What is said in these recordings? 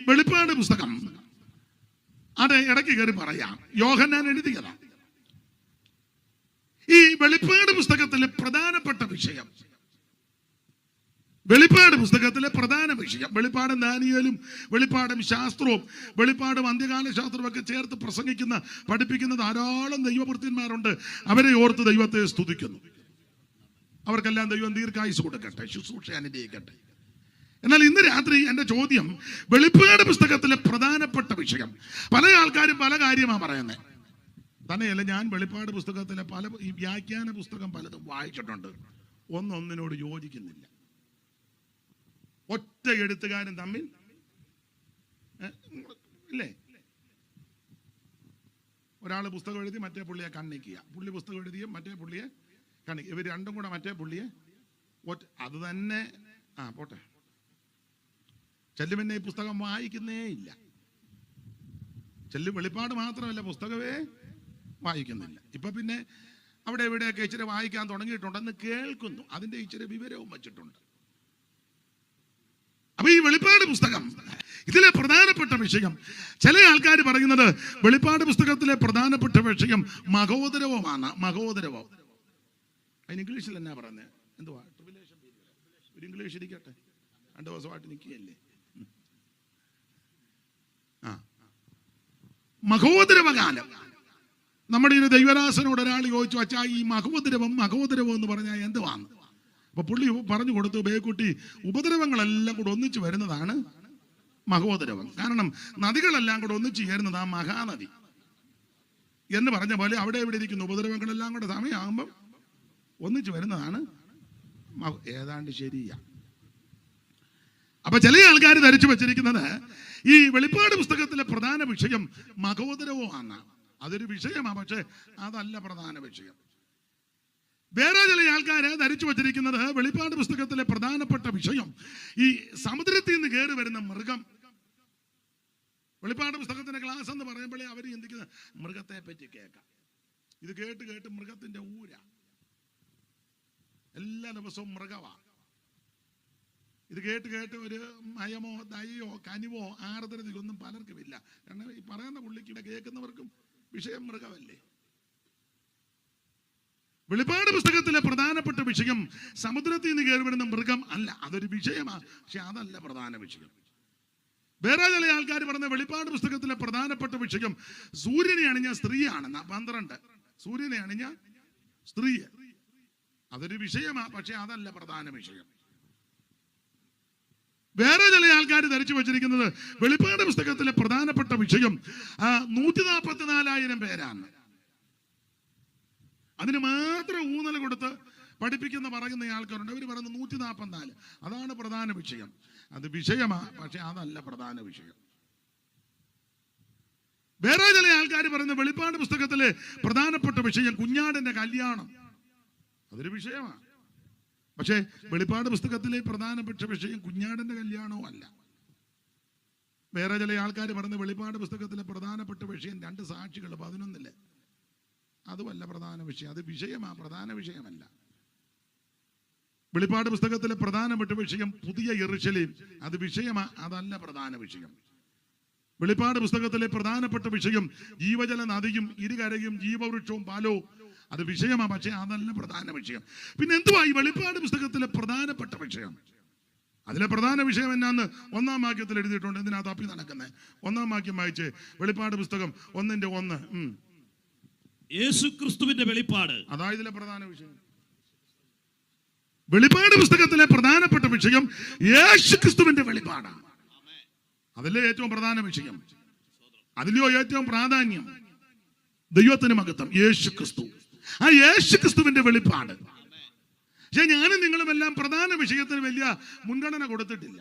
വെളിപ്പാട് പുസ്തകം അത് ഇടയ്ക്ക് കയറി പറയാം, യോഹന്നാൻ എഴുതിയതാണ്. ഈ വെളിപ്പാട് പുസ്തകത്തിലെ പ്രധാനപ്പെട്ട വിഷയം, വെളിപ്പാട് പുസ്തകത്തിലെ പ്രധാന വിഷയം, വെളിപ്പാടും ദാനിയേലും വെളിപ്പാടും ശാസ്ത്രവും വെളിപ്പാടും അന്ത്യകാല ശാസ്ത്രവും ഒക്കെ ചേർത്ത് പ്രസംഗിക്കുന്ന പഠിപ്പിക്കുന്ന ധാരാളം ദൈവഭൃത്യന്മാരുണ്ട്. അവരെ ഓർത്ത് ദൈവത്തെ സ്തുതിക്കുന്നു. അവർക്കെല്ലാം ദൈവം ദീർഘായുസ് കൊടുക്കട്ടെ, ശുശ്രൂഷ അനുഗ്രഹിക്കട്ടെ. എന്നാൽ ഇന്ന് രാത്രി എൻ്റെ ചോദ്യം, വെളിപ്പാട് പുസ്തകത്തിലെ പ്രധാനപ്പെട്ട വിഷയം. പല ആൾക്കാരും പല കാര്യമാണ് പറയുന്നത്. തന്നെയല്ല, ഞാൻ വെളിപ്പാട് പുസ്തകത്തിലെ പല ഈ വ്യാഖ്യാന പുസ്തകം പലതും വായിച്ചിട്ടുണ്ട്, ഒന്നൊന്നിനോട് യോജിക്കുന്നില്ല. ഒറ്റ എഴുത്തുകാരൻ തമ്മിൽ ഇല്ലേ, ഒരാൾ പുസ്തകം എഴുതി മറ്റേ പുള്ളിയെ കണ്ണിക്കുക, പുള്ളി പുസ്തകം എഴുതിയ മറ്റേ പുള്ളിയെ കണ്ണിക്കുക, ഇവർ രണ്ടും കൂടെ മറ്റേ പുള്ളിയെ അത് തന്നെ പോട്ടെ. ചെല്ലുമെന്നെ ഈ പുസ്തകം വായിക്കുന്നേ ഇല്ല. വെളിപ്പാട് മാത്രമല്ല, പുസ്തകമേ വായിക്കുന്നില്ല. ഇപ്പൊ പിന്നെ അവിടെ എവിടെയൊക്കെ ഇച്ചിരി വായിക്കാൻ തുടങ്ങിയിട്ടുണ്ടെന്ന് കേൾക്കുന്നു. അതിന്റെ ഇച്ചിരി വിവരവും വച്ചിട്ടുണ്ട്. അപ്പൊ ഈ വെളിപ്പാട് പുസ്തകം, ഇതിലെ പ്രധാനപ്പെട്ട വിഷയം, ചില ആൾക്കാർ പറയുന്നത് വെളിപ്പാട് പുസ്തകത്തിലെ പ്രധാനപ്പെട്ട വിഷയം മഹോദരവമാണ്. മഹോദരവം അതിന് ഇംഗ്ലീഷിൽ എന്നാ പറയുന്നത്? എന്തുവാ? ഒരു ഇംഗ്ലീഷ് ഇരിക്കട്ടെ, 2 ദിവസമായിട്ട് നിൽക്കുകയല്ലേ. മഹോദരവകാലം. നമ്മുടെ ഈ ദൈവദാസനോട് ഒരാൾ ചോദിച്ചു, അച്ഛാ ഈ മഹോദരവം എന്ന് പറഞ്ഞാൽ എന്തുവാന്ന്? അപ്പൊ പുള്ളി പറഞ്ഞു കൊടുത്തു, ബേക്കുട്ടി, ഉപദ്രവങ്ങളെല്ലാം കൂടെ ഒന്നിച്ചു വരുന്നതാണ് മഹോദരവം. കാരണം നദികളെല്ലാം കൂടെ ഒന്നിച്ചു ചേരുന്നത് ആ മഹാനദി എന്ന് പറഞ്ഞ പോലെ അവിടെ എവിടെ ഇരിക്കുന്ന ഉപദ്രവങ്ങളെല്ലാം കൂടെ സമയമാകുമ്പം ഒന്നിച്ചു വരുന്നതാണ്. ഏതാണ്ട് ശരിയാ. അപ്പൊ ചില ആൾക്കാർ ധരിച്ചു വെച്ചിരിക്കുന്നത് ഈ വെളിപ്പാട് പുസ്തകത്തിലെ പ്രധാന വിഷയം മഹോദരവമാണ്. അതൊരു വിഷയമാണ്, പക്ഷെ അതല്ല പ്രധാന വിഷയം. വേറെ ചില ആൾക്കാര് ധരിച്ചു വച്ചിരിക്കുന്നത് വെളിപ്പാട് പുസ്തകത്തിലെ പ്രധാനപ്പെട്ട വിഷയം ഈ സമുദ്രത്തിൽ നിന്ന് കയറി വരുന്ന മൃഗം. വെളിപ്പാട് പുസ്തകത്തിന്റെ ക്ലാസ് എന്ന് പറയുമ്പോഴേ അവർ ചിന്തിക്കുന്നത് മൃഗത്തെ പറ്റി കേൾക്കാം. ഇത് കേട്ട് കേട്ട് മൃഗത്തിന്റെ ഊര, എല്ലാ ദിവസവും മൃഗവാ. ഇത് കേട്ട് കേട്ട് ഒരു മയമോ ദയോ കനിവോ ആർദ്രതയൊന്നും പലർക്കുമില്ല. കാരണം ഈ പറയുന്ന പുള്ളിക്കിടെ കേൾക്കുന്നവർക്കും വിഷയം മൃഗമല്ലേ. വെളിപ്പാട് പുസ്തകത്തിലെ പ്രധാനപ്പെട്ട വിഷയം സമുദ്രത്തിൽ നിന്ന് കയറി വരുന്ന മൃഗം അല്ല, അതൊരു വിഷയമാണ്, പക്ഷെ അതല്ല പ്രധാന വിഷയം. വേറെ ചില ആൾക്കാർ പറഞ്ഞ വെളിപ്പാട് പുസ്തകത്തിലെ പ്രധാനപ്പെട്ട വിഷയം സൂര്യനെ അണിഞ്ഞ സ്ത്രീയാണ്. 12 സൂര്യനെ അണിഞ്ഞ സ്ത്രീ, അതൊരു വിഷയമാണ്, പക്ഷെ അതല്ല പ്രധാന വിഷയം. വേറെ ചില ആൾക്കാർ ധരിച്ചു വച്ചിരിക്കുന്നത് വെളിപ്പാട് പുസ്തകത്തിലെ പ്രധാനപ്പെട്ട വിഷയം 144,000 പേരാണ്. അതിന് മാത്രം ഊന്നൽ കൊടുത്ത് പഠിപ്പിക്കുന്ന പറയുന്ന ആൾക്കാരുണ്ട്. അവർ പറയുന്നത് 144, അതാണ് പ്രധാന വിഷയം. അത് വിഷയമാണ്, പക്ഷെ അതല്ല പ്രധാന വിഷയം. വേറെ ചില ആൾക്കാർ പറയുന്ന വെളിപ്പാട് പുസ്തകത്തിലെ പ്രധാനപ്പെട്ട വിഷയം കുഞ്ഞാടിന്റെ കല്യാണം, അതൊരു വിഷയമാണ്, പക്ഷെ വെളിപ്പാട് പുസ്തകത്തിലെ പ്രധാനപ്പെട്ട വിഷയം കുഞ്ഞാടിന്റെ കല്യാണവും അല്ല. വേറെ ചില ആൾക്കാർ പറയുന്ന വെളിപ്പാട് പുസ്തകത്തിലെ പ്രധാനപ്പെട്ട വിഷയം 2 സാക്ഷികൾ 11, അതുമല്ല പ്രധാന വിഷയം. അത് വിഷയമാണ്, പ്രധാന വിഷയമല്ല. വെളിപ്പാട് പുസ്തകത്തിലെ പ്രധാനപ്പെട്ട വിഷയം പുതിയ യെരൂശലേം, അത് വിഷയമാണ്, അതല്ല പ്രധാന വിഷയം. വെളിപ്പാട് പുസ്തകത്തിലെ പ്രധാനപ്പെട്ട വിഷയം ജീവജല നദിയും ഇരുകരയും ജീവവൃക്ഷവും പാലോ, അത് വിഷയമാണ്, പക്ഷേ അതല്ല പ്രധാന വിഷയം. പിന്നെ എന്തുവാ ഈ വെളിപ്പാട് പുസ്തകത്തിലെ പ്രധാനപ്പെട്ട വിഷയം? അതിലെ പ്രധാന വിഷയം എന്നാന്ന് 1-ാം വാക്യത്തിൽ എഴുതിയിട്ടുണ്ട്. എന്തിനാ തപ്പി നടക്കുന്നത്? 1-ാം വാക്യം വായിച്ച്, വെളിപ്പാട് പുസ്തകം 1:1. യേശുക്രിസ്തുവിന്റെ വെളിപ്പാട്, അതായത് ഇതിലെ പ്രധാന വിഷയം. വെളിപ്പാട് പുസ്തകത്തിലെ പ്രധാനപ്പെട്ട വിഷയം യേശുക്രിസ്തുവിന്റെ വെളിപ്പാടാണ്. അതല്ലേ ഏറ്റവും പ്രധാന വിഷയം, അതിലെയോ ഏറ്റവും പ്രാധാന്യം. ദൈവത്തിന് മഹത്വം, യേശുക്രിസ്തു. ആ യേശുക്രിസ്തുവിന്റെ വെളിപ്പാട്. പക്ഷെ ഞാനും നിങ്ങളുമെല്ലാം പ്രധാന വിഷയത്തിന് വലിയ മുൻഗണന കൊടുത്തിട്ടില്ല.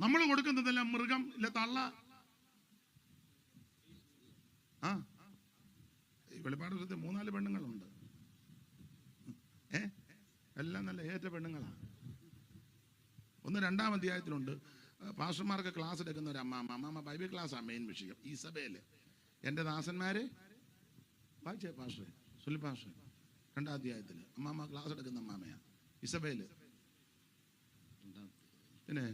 നമ്മൾ കൊടുക്കുന്നതെല്ലാം മൃഗം, ഇല്ല തള്ള. വെളിപ്പാട് പുസ്തകത്തിൽ 3-4 പെണ്ണുങ്ങളുണ്ട്. എല്ലാം നല്ല ഏറ്റ പെണ്ണുങ്ങളാണ്. 1-2-ാം അധ്യായത്തിലുണ്ട്. പാസ്റ്റർമാർക്ക് ക്ലാസ് എടുക്കുന്ന ഒരു അമ്മാമ്മ ബൈബിൾ ക്ലാസ്സാണ് മെയിൻ വിഷയം. ഈസബേല്, എൻ്റെ ദാസന്മാരെ വായിച്ചേ പാസ്റ്റർ സുലി പാസ്റ്റർ, 2-ാം അധ്യായത്തിൽ അമ്മാമ്മ ക്ലാസ് എടുക്കുന്ന അമ്മാമ്മയാണ് ഇസബേല്. പിന്നെ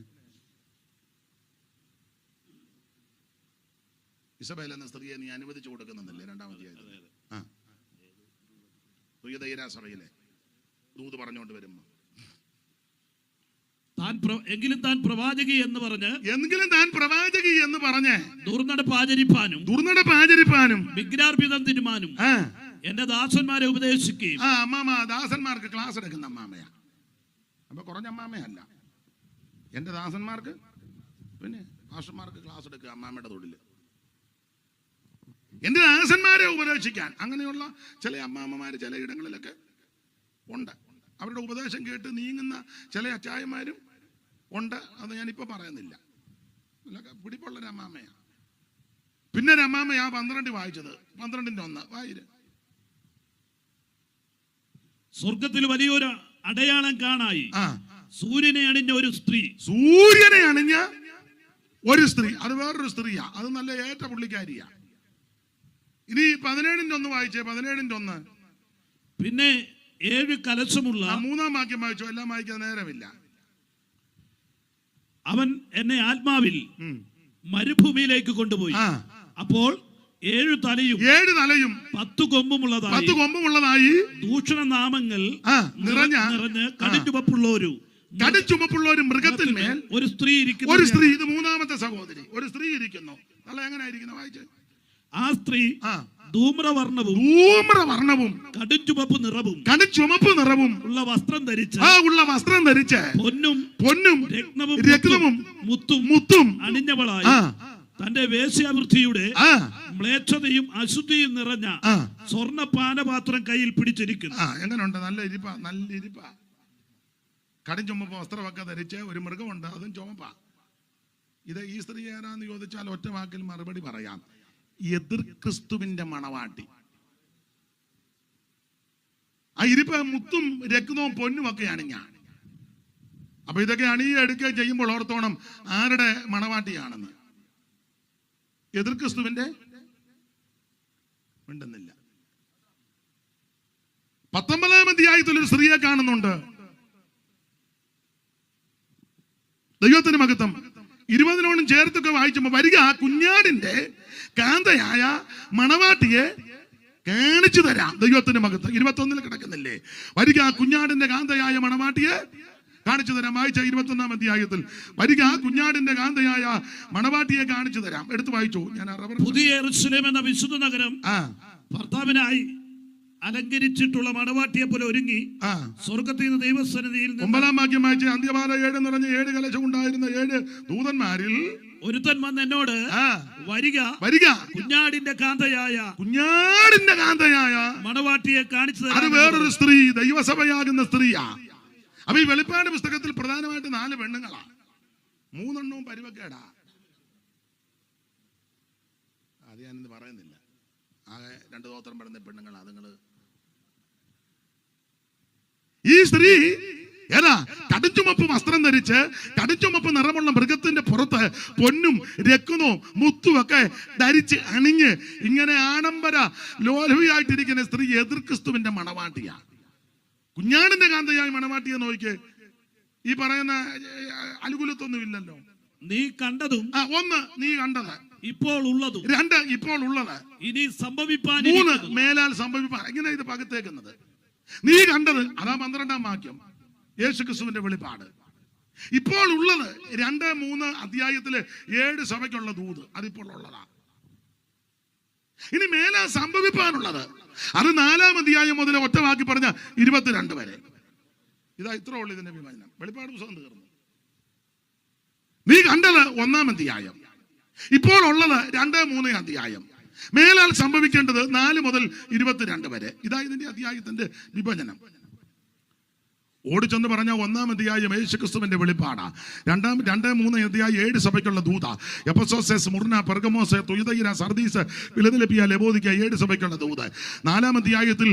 ഇസബേൽ എന്ന സ്ത്രീയെ നീ അനുവദിച്ചു കൊടുക്കുന്നില്ലേ? 2-ാം അധ്യായത്തിൽ തുയതൈര സഭയിലെ ദൂത് പറഞ്ഞുകൊണ്ട് വരുമ്പോ എങ്കിലും താൻ പ്രവാചകി എന്ന് പറഞ്ഞ് ദുർനടപ്പ് ആചരിപ്പാനും വിഗ്രഹാർപ്പിതം തിരുമാനും എന്റെ ദാസന്മാരെ ഉപദേശിക്കുകയും. അമ്മാമ ദാസന്മാർക്ക് ക്ലാസ് എടുക്കുന്ന അമ്മാമയാ. അപ്പൊ കുറഞ്ഞ അമ്മാമയല്ല. എന്റെ ദാസന്മാർക്ക് പിന്നെ മാസ്റ്റർമാർക്ക് ക്ലാസ് എടുക്കുക അമ്മാമയുടെ തൊഴിൽ. എന്റെ ദാസന്മാരെ ഉപദേശിക്കാൻ അങ്ങനെയുള്ള ചില അമ്മാമ്മമാര് ചില ഇടങ്ങളിലൊക്കെ ഉണ്ട്. അവരുടെ ഉപദേശം കേട്ട് നീങ്ങുന്ന ചില അച്ചായന്മാരും ഉണ്ട്. അത് ഞാനിപ്പോ പറയുന്നില്ല. പിടിപ്പുള്ളൊരു അമ്മാമയാ. പിന്നെ ഒരു അമ്മാമയാ 12 വായിച്ചത്. 12:1 വായിര്. സ്വർഗത്തിൽ വലിയൊരു അടയാളം കാണായി. സൂര്യനെ അണിഞ്ഞ ഒരു സ്ത്രീ. അത് വേറൊരു സ്ത്രീയാ. അത് നല്ല ഏറ്റ പുള്ളിക്കാരിയാ. ഇനി 17:1 വായിച്ചേ. 17:1. പിന്നെ 7 കലശമുള്ള 3-ാം വാക്യം വായിച്ചോ. എല്ലാം വായിക്കാൻ നേരമില്ല. അവൻ എന്നെ ആത്മാവിൽ മരുഭൂമിയിലേക്ക് കൊണ്ടുപോയി. അപ്പോൾ 7 തലയും 10 കൊമ്പുമുള്ളതായി ദൂഷണ നാമങ്ങൾ നിറഞ്ഞ് കടുംചുമപ്പുള്ളൊരു മൃഗത്തിന്മേൽ ഒരു സ്ത്രീ ഇരിക്കുന്നു. ഇത് 3-ാമത്തെ സഹോദരി. ഒരു സ്ത്രീ ഇരിക്കുന്നു. നല്ല എങ്ങനെ ഇരിക്കുന്നു വായിച്ചു. ആ സ്ത്രീ ധൂമ്രവർണ്ണവും കടുംചുമപ്പ് നിറവും ഉള്ള വസ്ത്രം ധരിച്ച് പൊന്നും രത്നവും മുത്തും അണിഞ്ഞവളായി തന്റെ വേശ്യാവൃത്തിയുടെ മ്ലേച്ഛതയും അശുദ്ധിയും നിറഞ്ഞ സ്വർണ്ണ പാനപാത്രം കയ്യിൽ പിടിച്ചിരിക്കുന്നു. എങ്ങനെയുണ്ട്? നല്ല ഇരിപ്പ. കടുംചുമപ്പ് വസ്ത്രമൊക്കെ ധരിച്ച് ഒരു മൃഗമുണ്ട്. അതും ചുമപ്പാ. ഈ സ്ത്രീ ആരാന്ന് ചോദിച്ചാൽ ഒറ്റ വാക്കിൽ മറുപടി പറയാം. എതിർ ക്രിസ്തുവിന്റെ മണവാട്ടി. ആ ഇരിപ്പ് മുത്തും രക്തവും പൊന്നും ഒക്കെയാണ് ഞാൻ. അപ്പൊ ഇതൊക്കെ അണിയെടുക്കുകയും ചെയ്യുമ്പോൾ ഓർത്തോണം ആരുടെ മണവാട്ടിയാണെന്ന്. എതിർ ക്രിസ്തുവിന്റെ മിണ്ടുന്നില്ല. 19-ാം അധ്യായത്തിൽ ഒരു സ്ത്രീയെ കാണുന്നുണ്ട്. ദൈവത്തിന് മഹത്വം. 20-നോടും ചേർത്തൊക്കെ വായിച്ചപ്പോ വരിക കുഞ്ഞാടിന്റെ കാന്തയായ മണവാട്ടിയെ കാണിച്ചു തരാം. ദൈവത്തിന്റെ മഹത്വം. 21 കിടക്കുന്നില്ലേ? വരിക കുഞ്ഞാടിന്റെ കാന്തയായ മണവാട്ടിയെ കാണിച്ചു തരാം. വായിച്ച 21-ാം അധ്യായത്തിൽ വരിക കുഞ്ഞാടിന്റെ കാന്തയായ മണവാട്ടിയെ കാണിച്ചു തരാം. എടുത്തു വായിച്ചു. ഞാൻ പുതിയ യെരൂശലേം എന്ന വിശുദ്ധ നഗരം ഭർത്താവിനായി അലങ്കരിച്ചിട്ടുള്ള മണവാട്ടിയെ പോലെ ഒരുങ്ങി സ്വർഗത്തിൽ നിന്ന് ദൈവസന്നിധിയിൽ 9-ാം വാക്യം വായിച്ച് അന്ത്യമാല 7 നിറഞ്ഞ 7 കലശം ഉണ്ടായിരുന്ന 7 ദൂതന്മാരിൽ ഒരുത്തൻ വന്ന് എന്നോട് വരിക കുഞ്ഞാടിന്റെ കാന്തയായ മണവാട്ടിയെ കാണിച്ചു തരാം. അത് വേറൊരു സ്ത്രീ, ദൈവസഭയാകുന്ന സ്ത്രീയാ. അപ്പൊ ഈ വെളിപ്പാട് പുസ്തകത്തിൽ പ്രധാനമായിട്ട് 4 പെണ്ണുങ്ങളാ. 3 എണ്ണവും പരിവക്കേടാ. അത് ഞാനിന്ന് പറയുന്നില്ല. ആകെ 2 ഗോത്രം പെടുന്ന പെണ്ണുങ്ങളാ. അതുങ്ങള് ഈ സ്ത്രീ ഏതാ? കടുംചുമപ്പ് വസ്ത്രം ധരിച്ച് കടുംചുമപ്പ് നിറമുള്ള മൃഗത്തിന്റെ പുറത്ത് പൊന്നും രക്തവും മുത്തും ഒക്കെ ധരിച്ച് അണിഞ്ഞ് ഇങ്ങനെ ആഡംബര ലോലവിയായിട്ടിരിക്കുന്ന സ്ത്രീ എതിർ ക്രിസ്തുവിന്റെ മണവാട്ടിയാ. കുഞ്ഞാടിന്റെ കാന്തയായി മണവാട്ടിയെ നോക്കിയേ. ഈ പറയുന്ന അനുകൂലത്തൊന്നും ഇല്ലല്ലോ. നീ കണ്ടതും 1 നീ കണ്ടത് ഇപ്പോൾ ഉള്ളതും 2 ഇപ്പോൾ ഉള്ളത് ഇനി സംഭവിപ്പാൻ 3 മേലാൽ സംഭവിപ്പാൻ. ഇങ്ങനെ ഇത് പകുത്തേക്കുന്നത്. നീ കണ്ടത് അതാ 12-ാം വാക്യം യേശുക്രിസ്തുവിന്റെ വെളിപ്പാട്. ഇപ്പോൾ ഉള്ളത് 2-3 അധ്യായത്തില് 7 സഭയ്ക്കുള്ള ദൂത്. അതിപ്പോൾ ഉള്ളതാ. ഇനി മേലാൽ സംഭവിപ്പാനുള്ളത് അത് 4-ാം അധ്യായം മുതൽ ഒറ്റവാക്കി പറഞ്ഞ 22 വരെ. ഇതാ ഇത്ര ഉള്ളു ഇതിന്റെ വിഭജനം. വെളിപ്പാട് പുസ്തകം തീർന്നു. നീ കണ്ടത് 1-ാം അധ്യായം. ഇപ്പോൾ ഉള്ളത് 2-3 അധ്യായം. മേലാൽ സംഭവിക്കേണ്ടത് 4 മുതൽ 22 വരെ. ഇതാ ഇതിന്റെ അധ്യായത്തിന്റെ വിഭജനം. ഓടിച്ചെന്ന് പറഞ്ഞ 1-ാം അധ്യായം യേശുക്രിസ്തുവിന്റെ വെളിപ്പാടാ. 2-3 അധ്യായം 7 സഭയ്ക്കുള്ള ദൂത. Ephesus, Smyrna, Pergamos, തുയതൈര, Sardis, Philadelphia, ലവോദിക്ക 7 സഭയ്ക്കുള്ള ദൂത്. 4-ാം അധ്യായത്തിൽ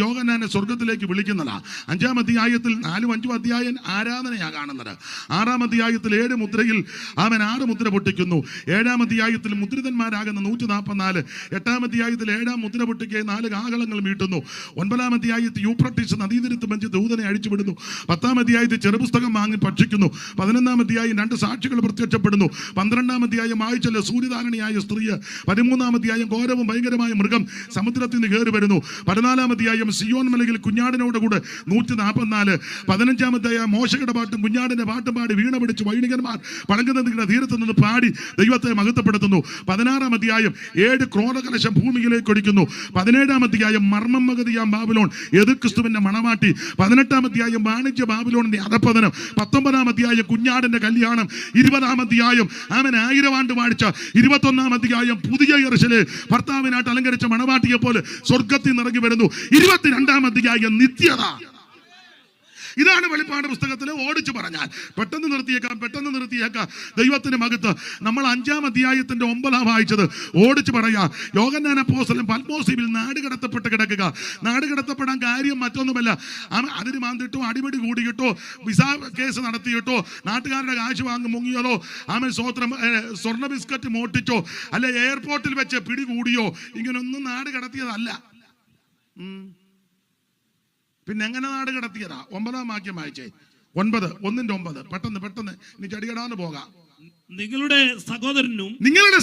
യോഹന്നാനെ സ്വർഗത്തിലേക്ക് വിളിക്കുന്നതാ. 5-ാം അധ്യായത്തിൽ 4-ഉം 5-ഉം അധ്യായം ആരാധനയാ കാണുന്നത്. 6-ാം അധ്യായത്തിൽ 7 മുദ്രയിൽ 6 മുദ്ര പൊട്ടിക്കുന്നു. 7-ാം അധ്യായത്തിൽ മുദ്രിതന്മാരാകുന്ന 144. 8-ാം അധ്യായത്തിൽ 7-ാം മുദ്ര പൊട്ടിക്കുക 4 കാഹളങ്ങൾ മീട്ടുന്നു. 9-ാം അധ്യായത്തിൽ യൂഫ്രട്ടീസ് നദീതീരത്ത് വെച്ച് ദൂതനെ അഴിച്ചുവിടുന്നു. രക്ഷിക്കപ്പെടുന്നു. 10-ാം അധ്യായത്തിൽ ചെറുപുസ്തകം വാങ്ങി ഭക്ഷിക്കുന്നു. 11-ാം അധ്യായം 2 സാക്ഷികൾ പ്രത്യക്ഷപ്പെടുന്നു. 12-ാം അധ്യായം വായിച്ചല്ലോ സൂര്യധാരണിയായ സ്ത്രീ. 13-ാം അധ്യായം ഘോരവും ഭയങ്കരമായ മൃഗം സമുദ്രത്തിൽ നിന്ന് കയറി വരുന്നു. 14-ാം അധ്യായം സിയോൻ മലയിൽ കുഞ്ഞാടിനോട് കൂടെ 144. 15-ാം അധ്യായം മോശയുടെ പാട്ടും കുഞ്ഞാടിന്റെ പാട്ടും പാടി വീണ പിടിച്ച് വൈണികന്മാർ പടങ്ങുന്ന തീരത്ത് നിന്ന് പാടി ദൈവത്തെ മഹത്വപ്പെടുത്തുന്നു. 16-ാം അധ്യായം 7 ക്രോധകലശം ഭൂമിയിലേക്ക് ഒഴിക്കുന്നു. 17-ാം അധ്യായം മർമ്മം മഗതിയാം ബാബിലോൺ യേശുക്രിസ്തുവിന്റെ മണവാട്ടി. 18-ാം അധ്യായം വാണിജ്യ ബാബിലോണിന്റെ അധപ്പതനം. 19-ാം അധ്യായം കുഞ്ഞാടിന്റെ കല്യാണം. 20-ാം അധ്യായം അവൻ 1000 ആണ്ട് വാഴ്ച. 21-ാം അധ്യായം പുതിയ യെരൂശലേം ഭർത്താവിനായിട്ട് അലങ്കരിച്ച മണവാട്ടിയെ പോലെ സ്വർഗത്തിൽ നിന്ന് ഇറങ്ങി വരുന്നു. 22-ാം അധ്യായം നിത്യത. ഇതാണ് വെളിപ്പാട് പുസ്തകത്തിൽ ഓടിച്ചു പറഞ്ഞാൽ. പെട്ടെന്ന് നിർത്തിയേക്കാം. ദൈവത്തിന് മഹത്വം. നമ്മൾ 5-ാം അധ്യായത്തിന്റെ 9 വായിച്ചത് ഓടിച്ചു പറയാം. യോഹന്നാൻ അപ്പോസ്തലൻ പത്മോസിൽ നാടുകടത്തപ്പെട്ട് കിടക്കുക. നാടുകടത്തപ്പെടാൻ കാര്യം മറ്റൊന്നുമല്ല. അതിന് മാന്തിട്ടോ അടിപിടി കൂടിയിട്ടോ വിസ കേസ് നടത്തിയിട്ടോ നാട്ടുകാരുടെ കാശ് വാങ്ങി മുങ്ങിയതോ ആമൻ സ്വോത്രം സ്വർണ്ണ ബിസ്ക്കറ്റ് മോട്ടിച്ചോ അല്ലെ എയർപോർട്ടിൽ വെച്ച് പിടികൂടിയോ ഇങ്ങനൊന്നും നാട് കടത്തിയതല്ല. പിന്നെ എങ്ങനെ നാട് കടത്തിയതാ? 9-ാം വാക്യം വായിച്ചേ. 9:1-9. പെട്ടെന്ന് ഇനി ചടികടാന്ന് പോകാം. നിങ്ങളുടെ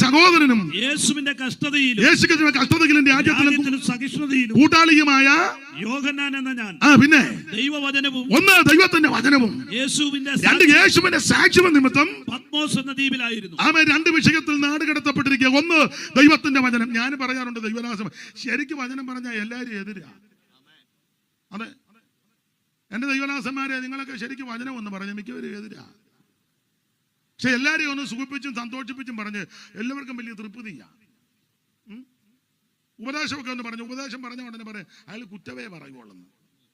സഹോദരനും യേശുവിന്റെ കഷ്ടതയിലും രാജ്യത്തിലും സഹിഷ്ണുതയിലും കൂട്ടാളിയുമായ യോഹന്നാൻ എന്ന ഞാൻ പിന്നെ ദൈവവചനവും ദൈവത്തിന്റെ വചനവും യേശുവിന്റെ സാക്ഷ്യവും നിമിത്തം പത്മോസ് എന്ന ദ്വീപിലായിരുന്നു. 2 വിഷയത്തിൽ നാട് കടത്തപ്പെട്ടിരിക്കുക. 1 ദൈവത്തിന്റെ വചനം. ഞാൻ പറയാറുണ്ട് ദൈവദാസം ശരിക്കും വചനം പറഞ്ഞാൽ എല്ലാവരും എതിരാ. അതെ, എന്റെ ദൈവദാസന്മാരെ നിങ്ങളൊക്കെ ശരിക്കും വചനം എന്ന് പറഞ്ഞ് മിക്കവരും എതിരാ. പക്ഷെ എല്ലാരെയും ഒന്ന് സുഖിപ്പിച്ചും സന്തോഷിപ്പിച്ചും പറഞ്ഞ് എല്ലാവർക്കും വലിയ തൃപ്തിയാ. ഉപദേശമൊക്കെ ഒന്ന് പറഞ്ഞു. ഉപദേശം പറഞ്ഞ ഉടനെ പറയും അയാൾ കുറ്റവേ പറയുള്ളൂ.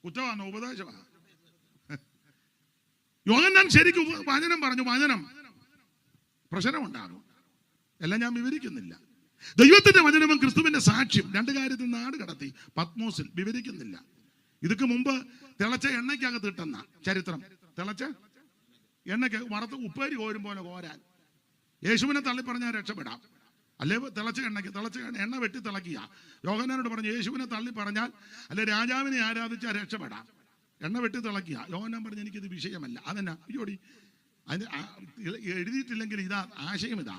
കുറ്റമാണോ? ഉപദേശമാണ്. യോഹന്നാൻ ശരിക്കും വചനം പറഞ്ഞു. വചനം പ്രശ്നമുണ്ടാകും. എല്ലാം ഞാൻ വിവരിക്കുന്നില്ല. ദൈവത്തിന്റെ വചനവും ക്രിസ്തുവിന്റെ സാക്ഷ്യം 2 കാര്യത്തിൽ നാട് കടത്തി. പത്മോസിൽ വിവരിക്കുന്നില്ല. ഇതൊക്കെ മുമ്പ് തിളച്ച എണ്ണയ്ക്കകത്ത് ഇട്ടെന്ന ചരിത്രം. തിളച്ച എണ്ണയ്ക്ക് വറുത്ത് ഉപ്പേരി കോരും പോലെ കോരാൻ. യേശുവിനെ തള്ളി പറഞ്ഞാൽ രക്ഷപ്പെടാം. അല്ലെ തിളച്ച എണ്ണ വെട്ടി തിളക്കിയ യോഹന്നാനോട് പറഞ്ഞു യേശുവിനെ തള്ളി പറഞ്ഞാൽ അല്ലെ രാജാവിനെ ആരാധിച്ചാൽ രക്ഷപ്പെടാം. എണ്ണ വെട്ടി തിളക്കിയ യോഹന്നാൻ പറഞ്ഞു എനിക്കിത് വിഷയമല്ല. അതെന്നാ ജോടി അതിന് എഴുതിയിട്ടില്ലെങ്കിൽ ഇതാ ആശയം. ഇതാ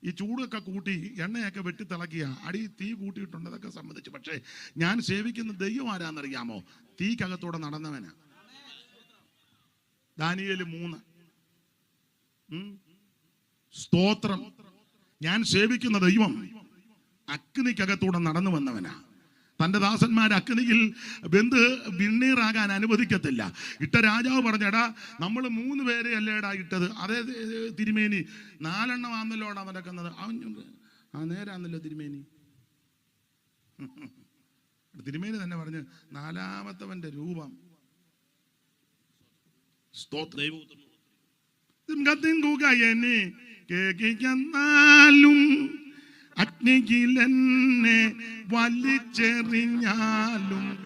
ഈ ചൂടൊക്കെ കൂട്ടി എണ്ണയൊക്കെ വെട്ടി തിളക്കിയ അടി തീ കൂട്ടിയിട്ടുണ്ട്. അതൊക്കെ സമ്മതിച്ചു. പക്ഷേ ഞാൻ സേവിക്കുന്ന ദൈവം ആരാന്നറിയാമോ? തീക്കകത്തൂടെ നടന്നവനാ. ദാനിയേൽ 3. സ്തോത്രം. ഞാൻ സേവിക്കുന്ന ദൈവം അഗ്നിക്കകത്തൂടെ നടന്നു വന്നവനാ. തന്റെ ദാസന്മാർ അഗ്നിയിൽ വെന്ത് വിണ്ണീറാകാൻ അനുവദിക്കത്തില്ല. ഇട്ട രാജാവ് പറഞ്ഞടാ നമ്മൾ 3 പേരെ അല്ലേടാ ഇട്ടത്. അതേ തിരുമേനി 4 എണ്ണമാണല്ലോടാ നടക്കുന്നത്. അവൻ നേരാന്നല്ലോ തിരുമേനി. തിരുമേനി തന്നെ പറഞ്ഞ് 4-ാമത്തവന്റെ രൂപം കേൾക്കാനും അഗ്നിയിലെന്നെ വലിച്ചെറിഞ്ഞാലും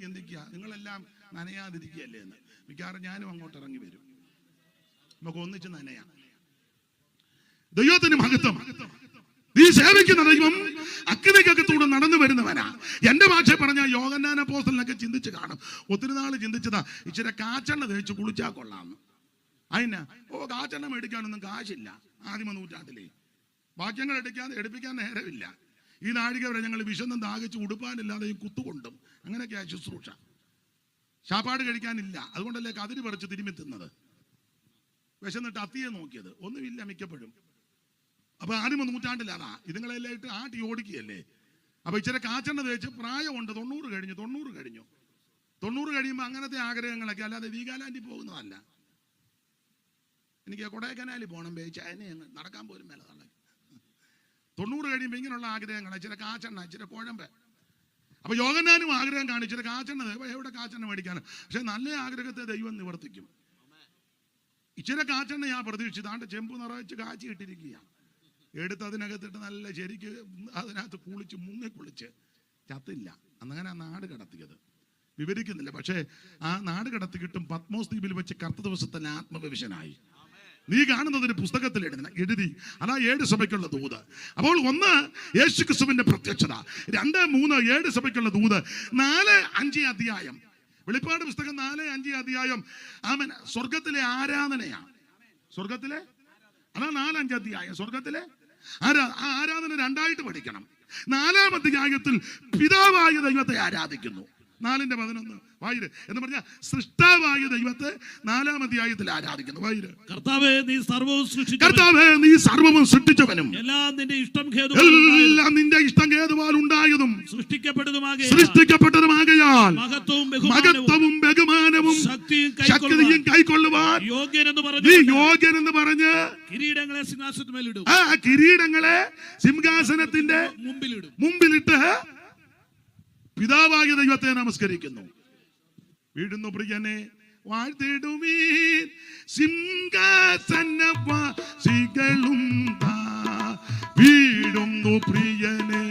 എന്തൊക്കെയാ നിങ്ങളെല്ലാം നനയാതിരിക്കുകയല്ലേ എന്ന്. മിക്കവാറും ഞാനും അങ്ങോട്ട് ഇറങ്ങി വരും. നമുക്ക് ഒന്നിച്ച് നനയാം. ദൈവത്തിന് മഹത്വം. നീ സേവിക്കുന്ന ദൈവം അഗ്നിക്കകത്തൂടെ നടന്നു വരുന്നവനാ. എന്റെ ഭാഷ പറഞ്ഞാൽ യോഹന്നാൻ അപ്പോസ്തലനൊക്കെ ചിന്തിച്ച് കാണും. ഒത്തിരി നാൾ ചിന്തിച്ചതാ ഇച്ചിരി കാച്ചെണ്ണ തേച്ച് കുളിച്ചാൽ കൊള്ളാന്ന്. അതിനാ കാച്ചെണ്ണ മേടിക്കാനൊന്നും കാശില്ല. ആദിമ നൂറ്റാണ്ടിലേ വാക്യങ്ങൾ എടുപ്പിക്കാൻ നേരമില്ല. ഈ നാഴിക വരെ ഞങ്ങൾ വിശന്നും ദാഹിച്ച് ഉടുപ്പാനില്ലാതെയും കുത്തുകൊണ്ടും അങ്ങനെയൊക്കെയാ ശുശ്രൂഷ. ശാപ്പാട് കഴിക്കാനില്ല. അതുകൊണ്ടല്ലേ കതിരി പറിച്ച് തിരുമ്മി തിന്നത്. വിശന്നിട്ട് അത്തിയെ നോക്കിയത് ഒന്നുമില്ല മിക്കപ്പോഴും. അപ്പൊ ആദിമ നൂറ്റാണ്ടിലാണാ ഇതുങ്ങളെല്ലാം ഇട്ട് ആട്ടി ഓടിക്കുകയല്ലേ. അപ്പൊ ഇച്ചിരി കാച്ചെണ്ണ തേച്ച് പ്രായമുണ്ട്. 90 കഴിഞ്ഞു. 90 കഴിയുമ്പോൾ അങ്ങനത്തെ ആഗ്രഹങ്ങളൊക്കെ. അല്ലാതെ വീഗാലാൻഡിൽ പോകുന്നതല്ല. എനിക്ക് കൊടൈക്കനാലിൽ പോകണം. ചൈന നടക്കാൻ പോലും മേലെ തള്ളി. 90 കഴിയുമ്പോൾ ഇങ്ങനെയുള്ള ആഗ്രഹങ്ങൾ. ഇച്ചിരി കാച്ചെണ്ണ, ഇച്ചിരി കുഴമ്പ്. അപ്പൊ യോഹന്നാനും ആഗ്രഹം കാണിച്ചിട്ട് കാച്ചെണ്ണ. എവിടെ കാച്ചെണ്ണ മേടിക്കാനും? പക്ഷെ നല്ല ആഗ്രഹത്തെ ദൈവം നിവർത്തിക്കും. ഇച്ചിരി കാച്ചെണ്ണ ഞാൻ പ്രതീക്ഷിച്ചു. ചെമ്പ് നിറച്ച് കാച്ചി ഇട്ടിരിക്കുക. എടുത്ത് അതിനകത്തിട്ട് നല്ല ശരിക്ക് അതിനകത്ത് കുളിച്ച് മുങ്ങിക്കുളിച്ച് ചത്തില്ല. അന്നങ്ങനെ നാട് കടത്തിയത് വിവരിക്കുന്നില്ല. പക്ഷേ ആ നാട് കടത്തിക്കിട്ടും പത്മോസ് ദ്വീപിൽ വെച്ച് കർത്ത ദിവസത്തിൽ ആത്മവിവശനായി. നീ കാണുന്നത് ഒരു പുസ്തകത്തിൽ എഴുതി. അതാ 7 സഭയ്ക്കുള്ള ദൂത്. അപ്പോൾ 1 യേശുക്രിസ്തുവിന്റെ പ്രത്യക്ഷത, 2, 3 7 സഭയ്ക്കുള്ള ദൂത്, 4, 5 അധ്യായം വെളിപ്പാട് പുസ്തകം 4-5 അധ്യായം ആമേൻ സ്വർഗത്തിലെ ആരാധനയാണ്. സ്വർഗത്തിലെ അതാണ് 4-5 അധ്യായം. സ്വർഗത്തിലെ ആരാധന രണ്ടായിട്ട് പഠിക്കണം. 4-ാം അധ്യായത്തിൽ പിതാവായ ദൈവത്തെ ആരാധിക്കുന്നു. 4:11 വായിര് എന്ന് പറഞ്ഞാൽ സൃഷ്ടാവായ ദൈവത്തെ 4-ാം അധ്യായത്തിൽ ആരാധിക്കുന്നു. വായിര് കർത്താവേ നീ സർവ്വവും സൃഷ്ടിച്ചു, കർത്താവേ നീ സർവ്വവും സൃഷ്ടിച്ചവനും എല്ലാം നിന്റെ ഇഷ്ടം ഹേതുവാൽ ഉണ്ടായതും സൃഷ്ടിക്കപ്പെട്ടതുമാകയാൽ മഹത്വവും ബഹുമാനവും ശക്തിയും കൈക്കൊള്ളുവാൻ നീ യോഗ്യനെന്ന് പറഞ്ഞ് കിരീടങ്ങളെ സിംഹാസനത്തിന്മേലിടും. ആ കിരീടങ്ങളെ സിംഹാസനത്തിന്റെ മുമ്പിലിട്ട് പിതാവായ ദൈവത്തെ നമസ്കരിക്കുന്നു. വീടുന്നു പ്രിയനെ വാഴ്ത്തിടുവീൻ സിംഹാസനവാസികളും വീടുന്നു പ്രിയനെ.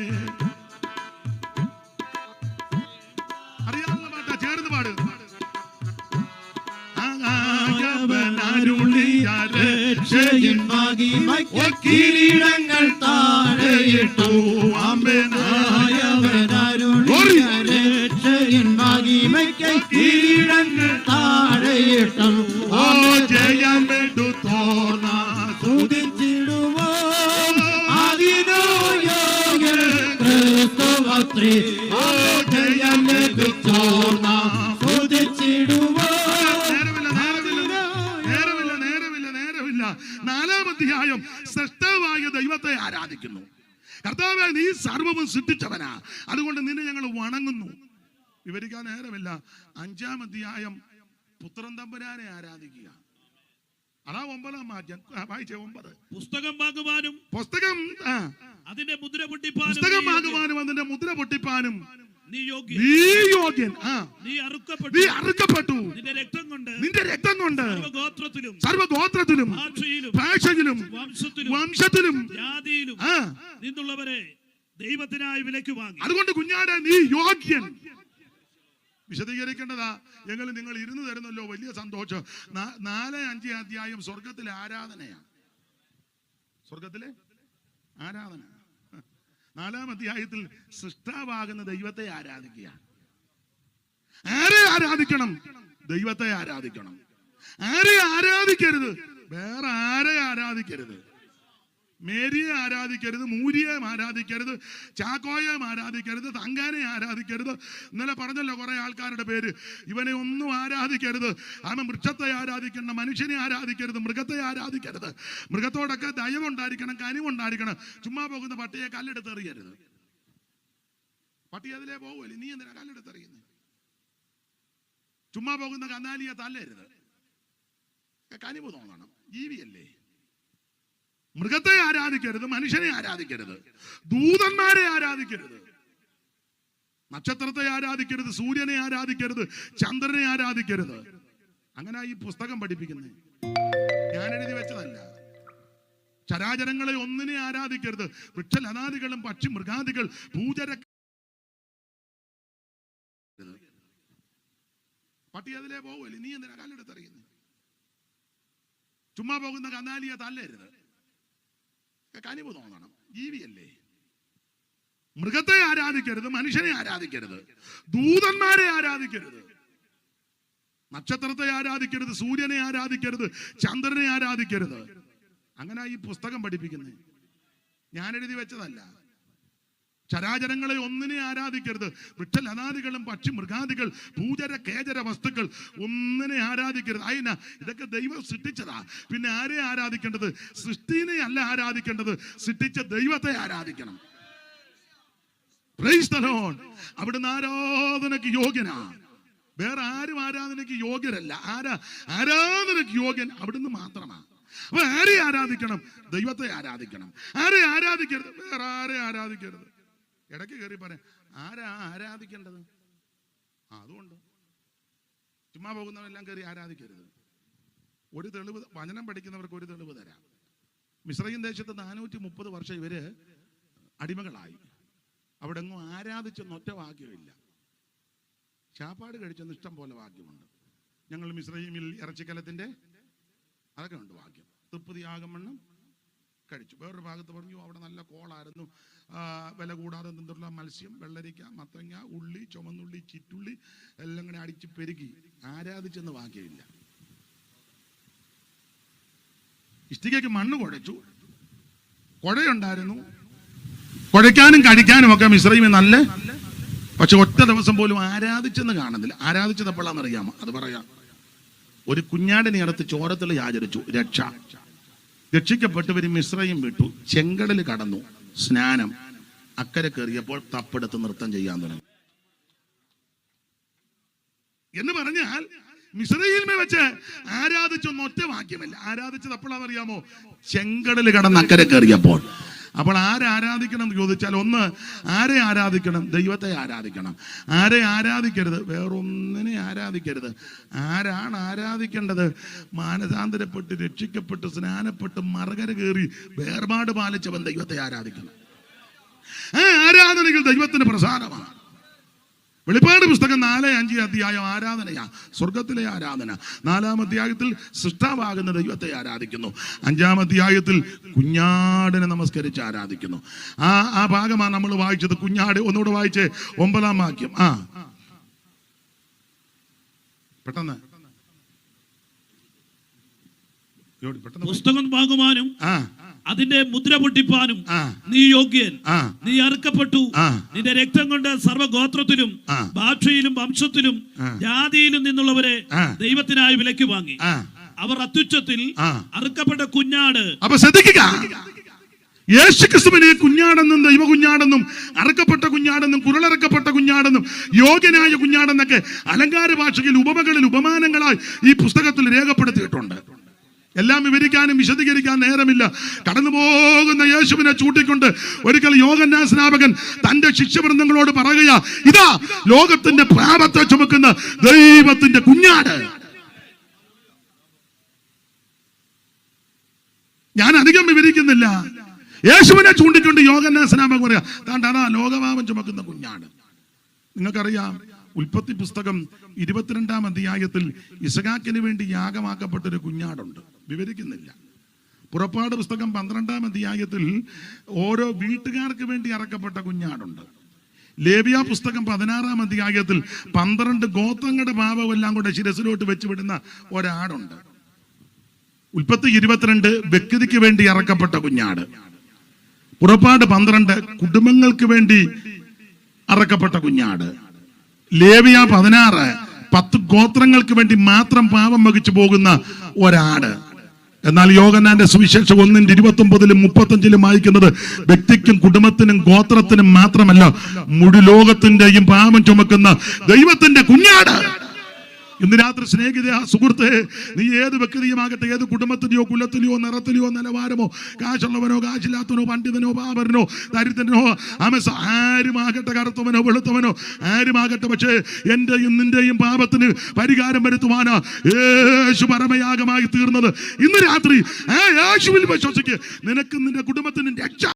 അറിയാവുന്ന പാട്ടാ, ചേർന്ന് പാട്. കിരീടങ്ങൾ താഴെയിട്ടു മഹിമയ്ക്ക് കിരീടങ്ങൾ താഴെയിട്ടും ജയമെടുത്തോർന്ന സ്തുതിച്ചിടുവോ അതിനോ യോഗ്യൻ ക്രിസ്തുവത്രി. ജയമെടുത്തോർന്ന സ്തുതിച്ചിടുവോ. നേരമില്ല. 4-ാം അധ്യായം സൃഷ്ടാവായ ദൈവത്തെ ആരാധിക്കുന്നു. കർത്താവേ നീ സർവ്വവും സൃഷ്ടിച്ചവനാ, അതുകൊണ്ട് നിന്നെ ഞങ്ങൾ വണങ്ങുന്നു. വിവരിക്കാൻ നേരമില്ല. 5-ാം അധ്യായം പുത്രൻ തമ്പുരാനെ ആരാധിക്കുക. അതാ 9-ാം അധ്യായം. വായിച്ചേ 9. പുസ്തകം വാങ്ങുവാനും അതിന്റെ മുദ്ര പൊട്ടിപ്പാനും നീ യോഗ്യൻ. നീ അറുക്കപ്പെട്ടു. നിന്റെ രക്തം കൊണ്ട് സർവ്വഗോത്രത്തിലും ഭാഷയിലും വംശത്തിലും നിന്നുള്ളവരെ ദൈവത്തിനായി വിലയ്ക്ക് വാങ്ങി. അതുകൊണ്ട് കുഞ്ഞാടെ നീ യോഗ്യൻ. വിശദീകരിക്കേണ്ടതാ എങ്കിലും നിങ്ങൾ ഇരുന്ന് തരുന്നല്ലോ, വലിയ സന്തോഷം. 4-5 അധ്യായം സ്വർഗത്തിലെ ആരാധനയാണ്. സ്വർഗത്തിലെ ആരാധന. 4-ാം അധ്യായത്തിൽ സൃഷ്ടാവാകുന്ന ദൈവത്തെ ആരാധിക്കുക. ആരെ ആരാധിക്കണം? ദൈവത്തെ ആരാധിക്കണം. ആരെ ആരാധിക്കരുത്? വേറെ ആരെ ആരാധിക്കരുത്? മേരിയെ ആരാധിക്കരുത്, മൂരിയെ ആരാധിക്കരുത്, ചാക്കോയെ ആരാധിക്കരുത്, തങ്കാനെ ആരാധിക്കരുത്. ഇന്നലെ പറഞ്ഞല്ലോ കുറെ ആൾക്കാരുടെ പേര്. ഇവനെ ഒന്നും ആരാധിക്കരുത്. അവൻ വൃക്ഷത്തെ ആരാധിക്കണം, മനുഷ്യനെ ആരാധിക്കരുത്, മൃഗത്തെ ആരാധിക്കരുത്. മൃഗത്തോടൊക്കെ ദയവുണ്ടായിരിക്കണം, കനിവുണ്ടായിരിക്കണം. ചുമ്മാ പോകുന്ന പട്ടിയെ കല്ലെടുത്തെറിയരുത്. പട്ടി അതിലേ പോകുമല്ലേ, നീ എന്തിനാ കല്ലെടുത്തെറിയുന്നത്? ചുമ്മാ പോകുന്ന കന്നാലിയെ തല്ലരുത്. കനിവ് തോന്നണം, ജീവിയല്ലേ. മൃഗത്തെ ആരാധിക്കരുത്, മനുഷ്യനെ ആരാധിക്കരുത്, ദൂതന്മാരെ ആരാധിക്കരുത്, നക്ഷത്രത്തെ ആരാധിക്കരുത്, സൂര്യനെ ആരാധിക്കരുത്, ചന്ദ്രനെ ആരാധിക്കരുത്. അങ്ങനെ ഈ പുസ്തകം പഠിപ്പിക്കുന്നത് ഞാൻ എഴുതി വെച്ചതല്ല. ചരാചരങ്ങളെ ഒന്നിനെ ആരാധിക്കരുത്. വൃക്ഷലതാദികളും പക്ഷി മൃഗാദികൾ പൂജര പട്ടി അതിലേ പോകുമല്ലേ, നീ എന്തിനാ കല്ലെടുത്തറിയുന്നത്? ചുമ്മാ പോകുന്ന കന്നാലിയെ തല്ലരുത്. കനിവ് തോന്നണം, ജീവിയല്ലേ. മൃഗത്തെ ആരാധിക്കരുത്, മനുഷ്യനെ ആരാധിക്കരുത്, ദൂതന്മാരെ ആരാധിക്കരുത്, നക്ഷത്രത്തെ ആരാധിക്കരുത്, സൂര്യനെ ആരാധിക്കരുത്, ചന്ദ്രനെ ആരാധിക്കരുത്. അങ്ങനെ ഈ പുസ്തകം പഠിപ്പിക്കുന്നത് ഞാൻ എഴുതി വെച്ചതല്ല. ചരാചരങ്ങളെ ഒന്നിനെ ആരാധിക്കരുത്. വൃക്ഷലതാദികളും പക്ഷി മൃഗാദികൾ പൂജര കേജര വസ്തുക്കൾ ഒന്നിനെ ആരാധിക്കരുത്. അതിനാ ഇതൊക്കെ ദൈവം സൃഷ്ടിച്ചതാ. പിന്നെ ആരെ ആരാധിക്കേണ്ടത്? സൃഷ്ടിനെ അല്ല ആരാധിക്കേണ്ടത്, സൃഷ്ടിച്ച ദൈവത്തെ ആരാധിക്കണം. Praise the Lord. അവിടുന്ന് ആരാധനയ്ക്ക് യോഗ്യനാ. വേറെ ആരും ആരാധനയ്ക്ക് യോഗ്യരല്ല. ആരാധനയ്ക്ക് യോഗ്യൻ അവിടുന്ന് മാത്രമാണ്. അപ്പൊ ആരെ ആരാധിക്കണം? ദൈവത്തെ ആരാധിക്കണം. ആരെ ആരാധിക്കരുത്? വേറെ ആരെ ആരാധിക്കരുത്. ഇടയ്ക്ക് കയറി പറയാം, ആരാ ആരാധിക്കേണ്ടത്? അതുകൊണ്ട് ചുമ്മാ പോകുന്നവരെല്ലാം കയറി ആരാധിക്കരുത്. ഒരു തെളിവ്, വചനം പഠിക്കുന്നവർക്ക് ഒരു തെളിവ് തരാം. മിസ്രയീം ദേശത്ത് 430 വർഷം ഇവര് അടിമകളായി. അവിടെ എങ്ങും ആരാധിച്ചെന്ന് ഒറ്റ വാക്യമില്ല. ചാപ്പാട് കഴിച്ചെന്ന് ഇഷ്ടം പോലെ വാക്യമുണ്ട്. ഞങ്ങൾ മിസ്രയീമിൽ ഇറച്ചിക്കലത്തിന്റെ അതൊക്കെ ഉണ്ട് വാക്യം. തൃപ്തിയാകുമെണ്ണം കഴിച്ചു. വേറൊരു ഭാഗത്ത് പറഞ്ഞു അവിടെ നല്ല കോളായിരുന്നു, വില കൂടാതെ നിന്നുള്ള മത്സ്യം, വെള്ളരിക്ക, മത്തങ്ങ, ഉള്ളി, ചുമന്നുള്ളി, ചിറ്റുള്ളി എല്ലാം കൂടെ അടിച്ച് പെരുകി. ആരാധിച്ചെന്ന് വാക്കിയില്ല. ഇഷ്ടികയ്ക്ക് മണ്ണ് കുഴച്ചു, കുഴയുണ്ടായിരുന്നു, കുഴയ്ക്കാനും കഴിക്കാനും ഒക്കെ മിശ്രൈമി നല്ല. പക്ഷെ ഒറ്റ ദിവസം പോലും ആരാധിച്ചെന്ന് കാണുന്നില്ല. ആരാധിച്ചത് എപ്പോഴാണെന്നറിയാമോ? അത് പറയാം. ഒരു കുഞ്ഞാടിനെ അടുത്ത് ചോരത്തിൽ ആചരിച്ചു, രക്ഷിക്കപ്പെട്ടവർ മിശ്രയും വിട്ടു, ചെങ്കടൽ കടന്നു, സ്നാനം, അക്കരെ കയറിയപ്പോൾ തപ്പെടുത്ത് നൃത്തം ചെയ്യാൻ തുടങ്ങി എന്ന് പറഞ്ഞാൽ മിശ്രയിൽമേ വെച്ച് ആരാധിച്ചൊന്നും ഒറ്റ വാക്യമല്ല. ആരാധിച്ചത് എപ്പോഴാണെന്നറിയാമോ? ചെങ്കടൽ കടന്ന് അക്കരെ കയറിയപ്പോൾ. അപ്പോൾ ആരാധിക്കണം എന്ന് ചോദിച്ചാൽ, ഒന്ന് ആരെ ആരാധിക്കണം? ദൈവത്തെ ആരാധിക്കണം. ആരെ ആരാധിക്കരുത്? വേറൊന്നിനെ ആരാധിക്കരുത്. ആരാണ് ആരാധിക്കേണ്ടത്? മാനസാന്തരപ്പെട്ട് രക്ഷിക്കപ്പെട്ട് സ്നാനപ്പെട്ട് മറുകര കയറി വേർപാട് പാലിച്ചവൻ ദൈവത്തെ ആരാധിക്കണം. ആരാധനകൾ ദൈവത്തിന് പ്രധാനമാണ്. വെളിപ്പാട് പുസ്തകം 4-5 അധ്യായം ആരാധനയാ, സ്വർഗത്തിലെ ആരാധന. 4-ാം അധ്യായത്തിൽ സൃഷ്ടാവാകുന്ന ദൈവത്തെ ആരാധിക്കുന്നു. 5-ാം അധ്യായത്തിൽ കുഞ്ഞാടിനെ നമസ്കരിച്ച് ആരാധിക്കുന്നു. ആ ഭാഗമാണ് നമ്മൾ വായിച്ചത്. കുഞ്ഞാട് ഒന്നുകൂടെ വായിച്ചേ, 9-ാം വാക്യം. പെട്ടെന്ന് പുസ്തകം വാങ്ങുവാനും അതിന്റെ മുദ്ര പൊട്ടിപ്പാനും നീ യോഗ്യൻ. നീ അറുക്കപ്പെട്ടു, നിന്റെ രക്തം കൊണ്ട് സർവ്വഗോത്രത്തിലും ഭാഷയിലും വംശത്തിലും ജാതിയിലും നിന്നുള്ളവരെ ദൈവത്തിനായി വിലയ്ക്ക് വാങ്ങി. അവർ അത്യുച്ചത്തിൽ അറുക്കപ്പെട്ട കുഞ്ഞാട്. അപ്പൊ ശ്രദ്ധിക്കുക, യേശുക്രിസ്തുവിനെ കുഞ്ഞാടെന്നും ദൈവ കുഞ്ഞാടെന്നും അറുക്കപ്പെട്ട കുഞ്ഞാടെന്നും കുരളറക്കപ്പെട്ട കുഞ്ഞാടെന്നും യോഗ്യനായ കുഞ്ഞാടെന്നൊക്കെ അലങ്കാര ഭാഷയിൽ ഉപമകളിൽ ഉപമാനങ്ങളായി ഈ പുസ്തകത്തിൽ രേഖപ്പെടുത്തിയിട്ടുണ്ട്. എല്ലാം വിവരിക്കാനും വിശദീകരിക്കാൻ നേരമില്ല. കടന്നു പോകുന്ന യേശുവിനെ ചൂണ്ടിക്കൊണ്ട് ഒരിക്കൽ യോഹന്നാൻ സ്നാപകൻ തന്റെ ശിഷ്യവൃന്ദങ്ങളോട് പറയുക, ഇതാ ലോകത്തിന്റെ പാപത്തെ ചുമക്കുന്ന ദൈവത്തിന്റെ കുഞ്ഞാട്. ഞാൻ അധികം വിവരിക്കുന്നില്ല. യേശുവിനെ ചൂണ്ടിക്കൊണ്ട് യോഹന്നാൻ സ്നാപകൻ പറയാ, അതാ ലോകപാപം ചുമക്കുന്ന കുഞ്ഞാട്. നിങ്ങൾക്കറിയാം, ഉൽപ്പത്തി പുസ്തകം 22-ാം അധ്യായത്തിൽ ഇസഹാക്കിന് വേണ്ടി യാഗമാക്കപ്പെട്ടൊരു കുഞ്ഞാടുണ്ട്. വിവരിക്കുന്നില്ല. പുറപ്പാട് പുസ്തകം 12-ാം അധ്യായത്തിൽ ഓരോ വീട്ടുകാർക്ക് വേണ്ടി അറക്കപ്പെട്ട കുഞ്ഞാടുണ്ട്. ലേവ്യ പുസ്തകം 16-ാം അധ്യായത്തിൽ 12 ഗോത്രങ്ങളുടെ പാപമെല്ലാം കൂടെ ശിരസിലോട്ട് വെച്ച് വിടുന്ന ഒരാടുണ്ട്. ഉൽപ്പത്തി 22 വ്യക്തിക്ക് വേണ്ടി അറക്കപ്പെട്ട കുഞ്ഞാട്. പുറപ്പാട് 12 കുടുംബങ്ങൾക്ക് വേണ്ടി അറക്കപ്പെട്ട കുഞ്ഞാട്. ലേവ്യ 16 10 ഗോത്രങ്ങൾക്ക് വേണ്ടി മാത്രം പാപം വഹിച്ചു പോകുന്ന ഒരാട്. എന്നാൽ യോഹന്നാന്റെ സുവിശേഷം 1:29-ലും 35-ലും വായിക്കുന്നത് വ്യക്തിക്കും കുടുംബത്തിനും ഗോത്രത്തിനും മാത്രമല്ല, മുഴു ലോകത്തിന്റെയും പാപം ചുമക്കുന്ന ദൈവത്തിന്റെ കുഞ്ഞാട്. ഇന്ന് രാത്രി സ്നേഹിത സുഹൃത്തെ, നീ ഏത് വ്യക്തിയുമാകട്ടെ, ഏത് കുടുംബത്തിലെയോ കുലത്തിലെയോ നിറത്തിലെയോ നിലവാരമോ, കാശുള്ളവനോ കാശില്ലാത്തവനോ, പണ്ഡിതനോ പാമരനോ ദരിദ്രനോ ആരുമാകട്ടെ, കറുത്തവനോ വെളുത്തവനോ ആരുമാകട്ടെ, പക്ഷേ എന്റെയും നിന്റെയും പാപത്തിന് പരിഹാരം വരുത്തുവാനാ യേശു പരമയാഗമായി തീർന്നത്. ഇന്ന് രാത്രി യേശുവിൽ വിശ്വസിക്ക്, നിനക്കും നിന്റെ കുടുംബത്തിനും രക്ഷ.